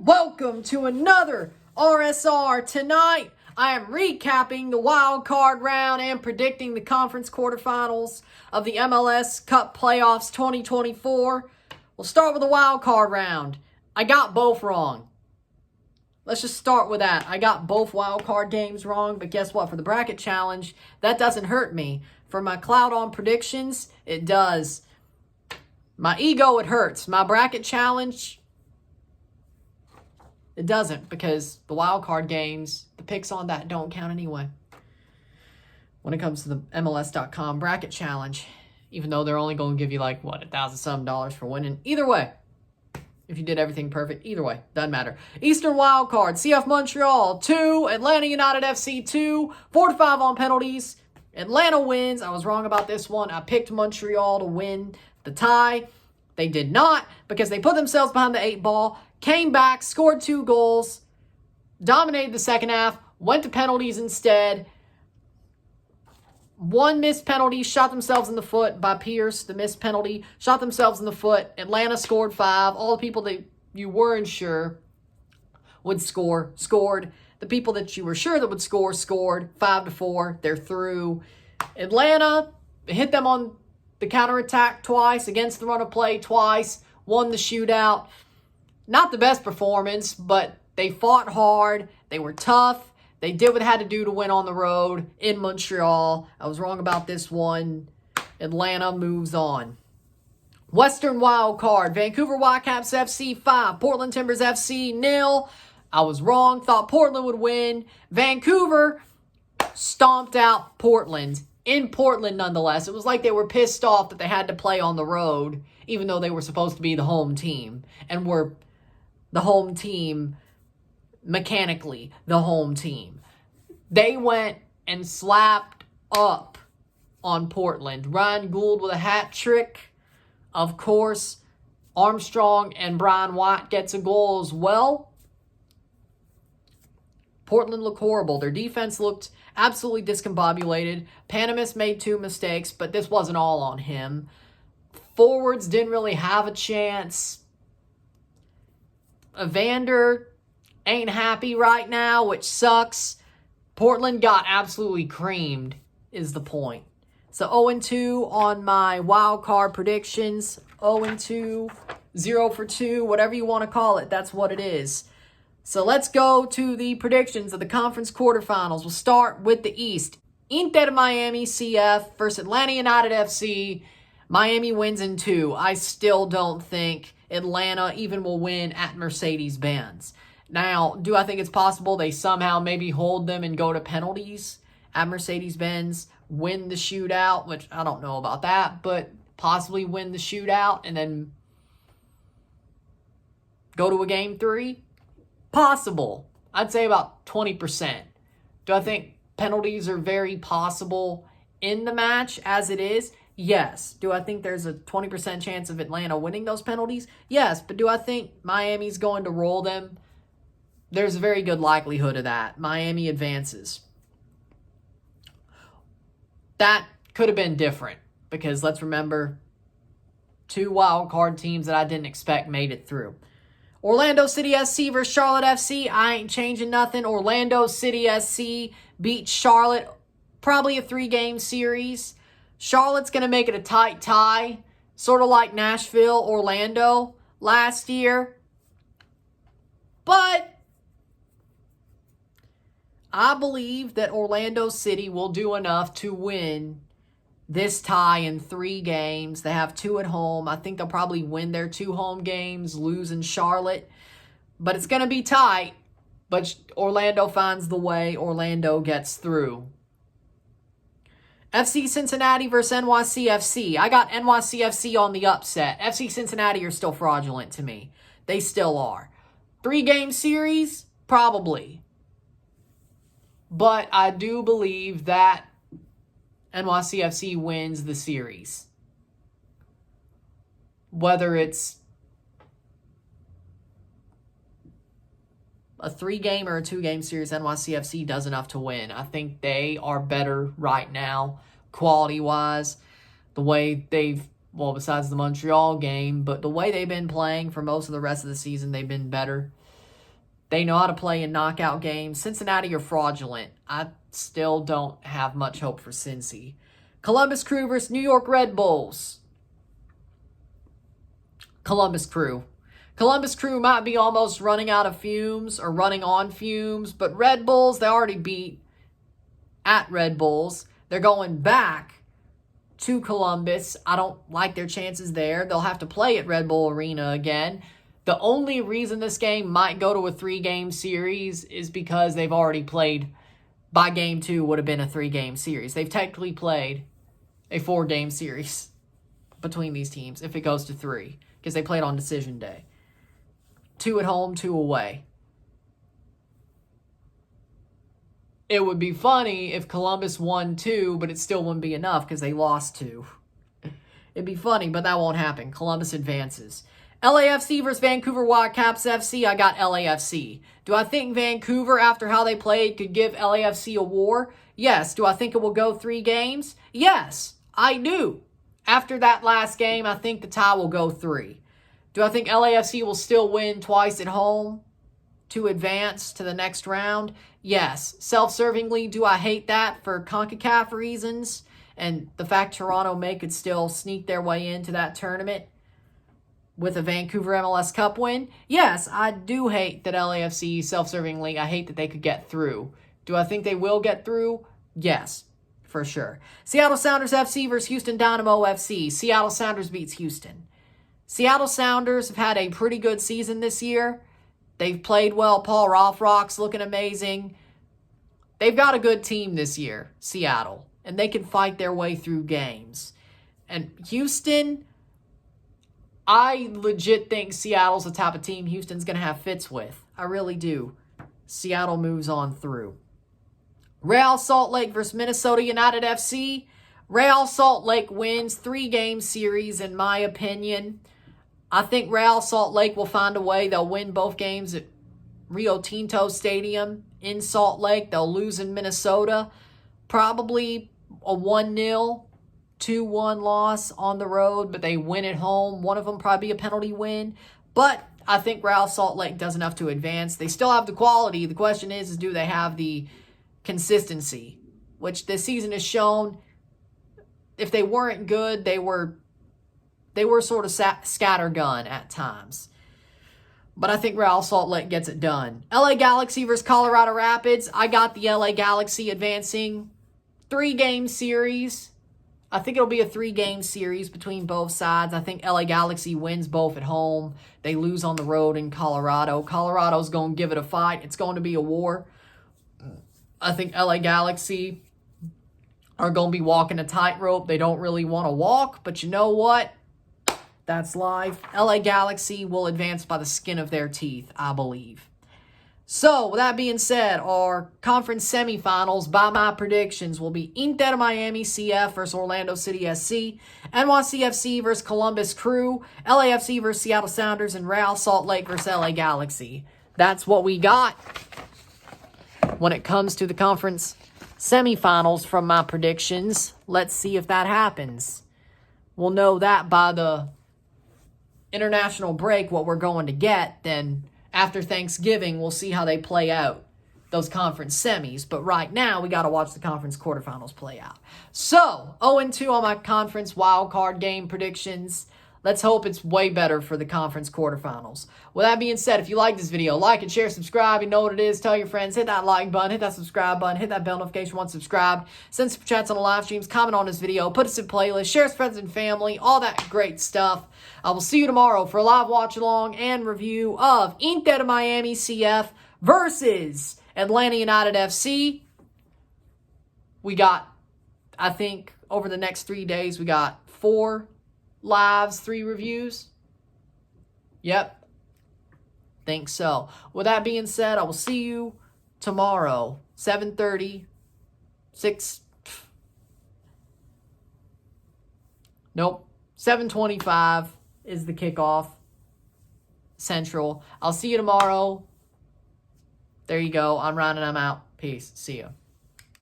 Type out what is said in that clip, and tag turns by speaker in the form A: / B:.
A: Welcome to another RSR. Tonight, I am recapping the Wildcard Round and predicting the Conference Quarterfinals of the MLS Cup Playoffs 2024. We'll start with the Wildcard Round. I got both wrong. Let's just start with that. I got both wildcard games wrong, but guess what? For the bracket challenge, that doesn't hurt me. For my cloud on predictions, it does. My ego, it hurts. My bracket challenge, it doesn't, because the wildcard games, the picks on that don't count anyway. When it comes to the MLS.com bracket challenge, even though they're only going to give you like, what, $1,000 for winning. Either way, if you did everything perfect, either way, doesn't matter. Eastern wildcard, CF Montreal 2, Atlanta United FC 2, 4-5 on penalties. Atlanta wins. I was wrong about this one. I picked Montreal to win the tie. They did not, because they put themselves behind the 8 ball, came back, scored 2 goals, dominated the second half, went to penalties instead. One missed penalty, shot themselves in the foot by Pierce. The missed penalty, shot themselves in the foot. Atlanta scored 5. All the people that you weren't sure would score, scored. The people that you were sure that would score, scored. 5-4. They're through. Atlanta hit them on the counterattack twice, against the run of play twice, won the shootout. Not the best performance, but they fought hard. They were tough. They did what they had to do to win on the road in Montreal. I was wrong about this one. Atlanta moves on. Western Wild Card, Vancouver Whitecaps FC 5, Portland Timbers FC 0. I was wrong. Thought Portland would win. Vancouver stomped out Portland. In Portland, nonetheless. It was like they were pissed off that they had to play on the road, even though they were supposed to be the home team, and were the home team, mechanically, the home team. They went and slapped up on Portland. Ryan Gould with a hat trick. Of course, Armstrong and Brian White gets a goal as well. Portland looked horrible. Their defense looked absolutely discombobulated. Panamis made 2 mistakes, but this wasn't all on him. Forwards didn't really have a chance. Evander ain't happy right now, which sucks. Portland got absolutely creamed, is the point. So 0-2 on my wild card predictions. 0-2, 0 for 2, whatever you want to call it. That's what it is. So let's go to the predictions of the Conference Quarterfinals. We'll start with the East. Inter Miami CF versus Atlanta United FC. Miami wins in 2. I still don't think Atlanta even will win at Mercedes-Benz. Now, do I think it's possible they somehow maybe hold them and go to penalties at Mercedes-Benz, win the shootout, which I don't know about that, but possibly win the shootout and then go to a game 3? Possible. I'd say about 20%. Do I think penalties are very possible in the match as it is? Yes. Do I think there's a 20% chance of Atlanta winning those penalties? Yes. But do I think Miami's going to roll them? There's a very good likelihood of that. Miami advances. That could have been different, because let's remember, 2 wild card teams that I didn't expect made it through. Orlando City SC versus Charlotte FC. I ain't changing nothing. Orlando City SC beat Charlotte. Probably a 3-game series. Charlotte's going to make it a tight tie. Sort of like Nashville, Orlando last year. But I believe that Orlando City will do enough to win this tie in 3 games. They have 2 at home. I think they'll probably win their 2 home games, lose in Charlotte. But it's going to be tight. But Orlando finds the way. Orlando gets through. FC Cincinnati versus NYCFC. I got NYCFC on the upset. FC Cincinnati are still fraudulent to me. They still are. 3-game series? Probably. But I do believe that NYCFC wins the series. Whether it's a 3-game or a 2-game series, NYCFC does enough to win. I think they are better right now, quality-wise. The way they've, well, besides the Montreal game, but the way they've been playing for most of the rest of the season, they've been better. They know how to play in knockout games. Cincinnati are fraudulent. I still don't have much hope for Cincy. Columbus Crew versus New York Red Bulls. Columbus Crew. Columbus Crew might be almost running out of fumes or running on fumes, but Red Bulls, they already beat at Red Bulls. They're going back to Columbus. I don't like their chances there. They'll have to play at Red Bull Arena again. The only reason this game might go to a 3-game series is because they've already played, by game 2 would have been a 3-game series. They've technically played a 4-game series between these teams if it goes to 3, because they played on decision day. 2 at home, 2 away. It would be funny if Columbus won 2, but it still wouldn't be enough because they lost 2. It'd be funny, but that won't happen. Columbus advances. LAFC versus Vancouver Whitecaps FC. I got LAFC. Do I think Vancouver, after how they played, could give LAFC a war? Yes. Do I think it will go 3 games? Yes, I do. After that last game, I think the tie will go 3. Do I think LAFC will still win twice at home to advance to the next round? Yes. Self-servingly, do I hate that for CONCACAF reasons? And the fact Toronto could still sneak their way into that tournament with a Vancouver MLS Cup win? Yes, I do hate that LAFC, self-servingly, I hate that they could get through. Do I think they will get through? Yes, for sure. Seattle Sounders FC versus Houston Dynamo FC. Seattle Sounders beats Houston. Seattle Sounders have had a pretty good season this year. They've played well. Paul Rothrock's looking amazing. They've got a good team this year, Seattle, and they can fight their way through games. And Houston, I legit think Seattle's the type of team Houston's going to have fits with. I really do. Seattle moves on through. Real Salt Lake versus Minnesota United FC. Real Salt Lake wins 3-game series, in my opinion. I think Real Salt Lake will find a way. They'll win both games at Rio Tinto Stadium in Salt Lake. They'll lose in Minnesota. Probably a 1-0, 2-1 loss on the road, but they win at home. One of them probably be a penalty win. But I think Real Salt Lake does enough to advance. They still have the quality. The question is do they have the consistency, which this season has shown. If they weren't good, they were sort of scattergun at times. But I think Real Salt Lake gets it done. LA Galaxy versus Colorado Rapids. I got the LA Galaxy advancing. 3-game series. I think it'll be a 3-game series between both sides. I think LA Galaxy wins both at home. They lose on the road in Colorado. Colorado's going to give it a fight. It's going to be a war. I think LA Galaxy are going to be walking a tightrope. They don't really want to walk, but you know what? That's life. LA Galaxy will advance by the skin of their teeth, I believe. So, with that being said, our conference semifinals, by my predictions, will be Inter Miami CF versus Orlando City SC, NYCFC versus Columbus Crew, LAFC versus Seattle Sounders, and Real Salt Lake versus LA Galaxy. That's what we got when it comes to the conference semifinals from my predictions. Let's see if that happens. We'll know that by the international break what we're going to get. Then after Thanksgiving, we'll see how they play out, those conference semis. But right now, we got to watch the conference quarterfinals play out. So, 0-2 on my conference wildcard game predictions. Let's hope it's way better for the conference quarterfinals. With that being said, if you like this video, like and share, subscribe. You know what it is. Tell your friends. Hit that like button. Hit that subscribe button. Hit that bell notification once subscribed. Send super chats on the live streams. Comment on this video. Put us in playlist. Share with friends and family. All that great stuff. I will see you tomorrow for a live watch along and review of Inter Miami CF versus Atlanta United FC. We got, I think, over the next 3 days, we got 4 lives, 3 reviews. Yep. Think so. With that being said, I will see you tomorrow, 7:30, 6. Nope. 7:25 is the kickoff. Central. I'll see you tomorrow. There you go. I'm Ryan and I'm out. Peace. See ya.